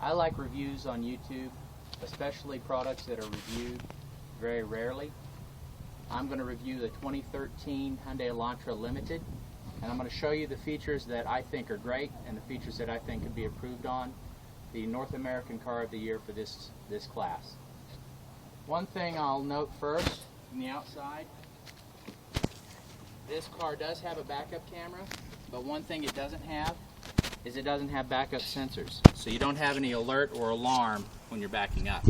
I like reviews on YouTube, especially products that are reviewed very rarely. I'm going to review the 2013 Hyundai Elantra Limited, and I'm going to show you the features that I think are great and the features that I think could be improved on. The North American Car of the Year for this class. One thing I'll note first from the outside, this car does have a backup camera, but one thing it doesn't have is it doesn't have backup sensors. So you don't have any alert or alarm when you're backing up.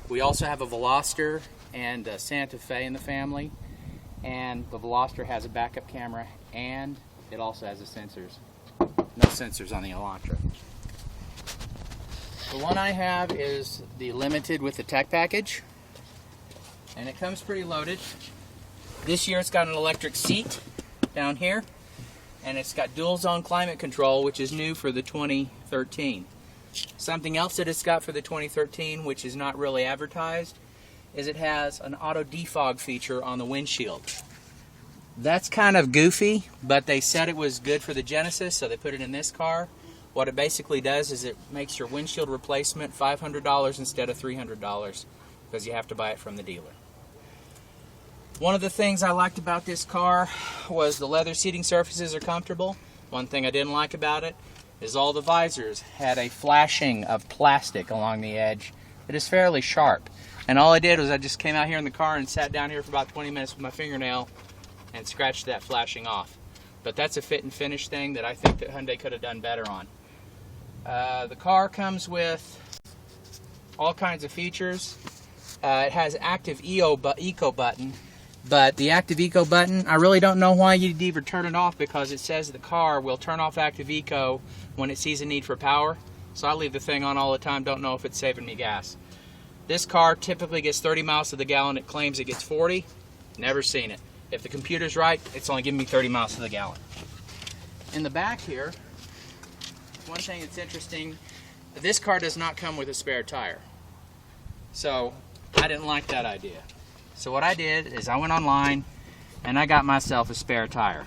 We also have a Veloster and a Santa Fe in the family, and the Veloster has a backup camera and it also has the sensors. No sensors on the Elantra. The one I have is the Limited with the tech package, and it comes pretty loaded. This year it's got an electric seat down here, and it's got dual zone climate control, which is new for the 2013. Something else that it's got for the 2013, which is not really advertised, is it has an auto defog feature on the windshield. That's kind of goofy, but they said it was good for the Genesis, so they put it in this car. What it basically does is it makes your windshield replacement $500 instead of $300 because you have to buy it from the dealer. One of the things I liked about this car was the leather seating surfaces are comfortable. One thing I didn't like about it is all the visors had a flashing of plastic along the edge that is fairly sharp. And all I did was I just came out here in the car and sat down here for about 20 minutes with my fingernail and scratched that flashing off. But that's a fit and finish thing that I think that Hyundai could have done better on. The car comes with all kinds of features. It has active eco button, but the active eco button, I really don't know why you'd even turn it off, because it says the car will turn off active eco when it sees a need for power. So I leave the thing on all the time, don't know if it's saving me gas. This car typically gets 30 miles to the gallon. It claims it gets 40. Never seen it. If the computer's right, it's only giving me 30 miles to the gallon. In the back here, one thing that's interesting, this car does not come with a spare tire. So I didn't like that idea. So what I did is I went online and I got myself a spare tire.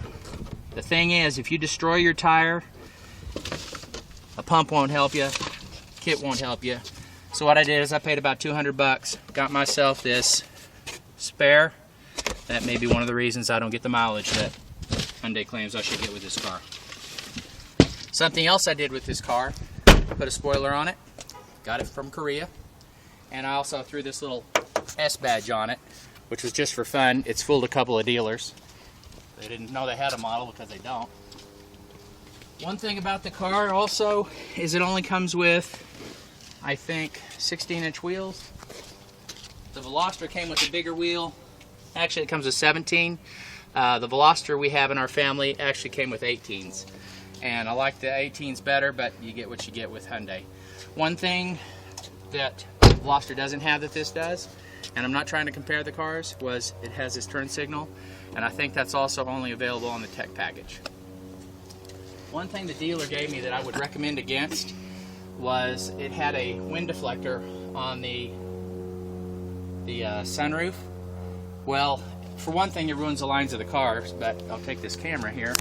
The thing is, if you destroy your tire, a pump won't help you, kit won't help you. So what I did is I paid about 200 bucks, got myself this spare. That may be one of the reasons I don't get the mileage that Hyundai claims I should get with this car. Something else I did with this car, put a spoiler on it, got it from Korea, and I also threw this little S badge on it, which was just for fun. It's fooled a couple of dealers. They didn't know they had a model because they don't. One thing about the car also is it only comes with, I think, 16-inch wheels. The Veloster came with a bigger wheel. Actually, it comes with 17. The Veloster we have in our family actually came with 18s. And I like the 18s better, but you get what you get with Hyundai. One thing that Veloster doesn't have that this does, and I'm not trying to compare the cars, was it has this turn signal, and I think that's also only available on the tech package. One thing the dealer gave me that I would recommend against was it had a wind deflector on the sunroof. Well, for one thing, it ruins the lines of the cars, but I'll take this camera here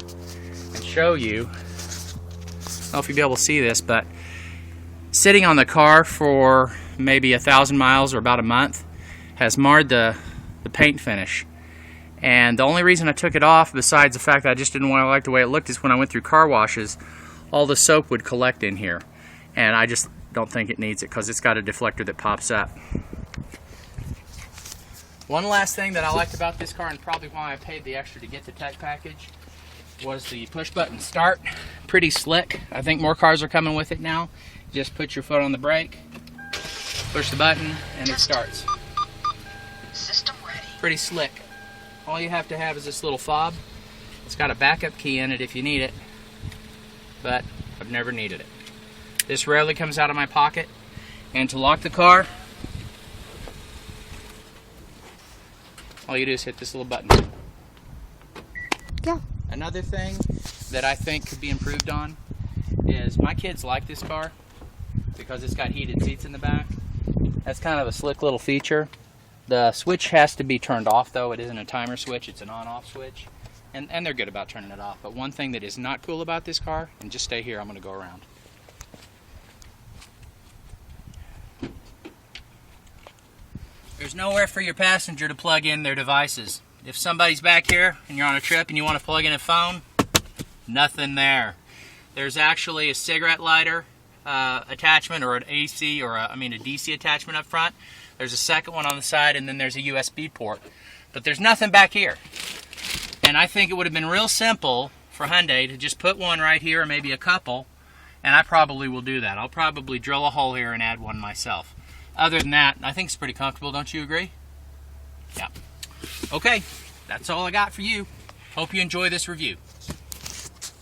and show you. I don't know if you'll be able to see this, but sitting on the car for maybe 1,000 miles or about a month has marred the paint finish. And the only reason I took it off, besides the fact that I just didn't want to like the way it looked, is when I went through car washes, all the soap would collect in here. And I just don't think it needs it because it's got a deflector that pops up. One last thing that I liked about this car, and probably why I paid the extra to get the tech package, was the push button start. Pretty slick. I think more cars are coming with it now. Just put your foot on the brake, push the button, and it starts. System ready. Pretty slick. All you have to have is this little fob. It's got a backup key in it if you need it, but I've never needed it. This rarely comes out of my pocket. And to lock the car, all you do is hit this little button. Yeah. Another thing that I think could be improved on is my kids like this car because it's got heated seats in the back. That's kind of a slick little feature. The switch has to be turned off though. It isn't a timer switch, it's an on-off switch. And they're good about turning it off. But one thing that is not cool about this car, and just stay here, I'm going to go around. There's nowhere for your passenger to plug in their devices. If somebody's back here and you're on a trip and you want to plug in a phone, nothing there. There's actually a cigarette lighter attachment, or an AC, or a DC attachment up front. There's a second one on the side, and then there's a USB port. But there's nothing back here. And I think it would have been real simple for Hyundai to just put one right here, or maybe a couple, and I probably will do that. I'll probably drill a hole here and add one myself. Other than that, I think it's pretty comfortable, don't you agree? Yeah. Okay, that's all I got for you. Hope you enjoy this review.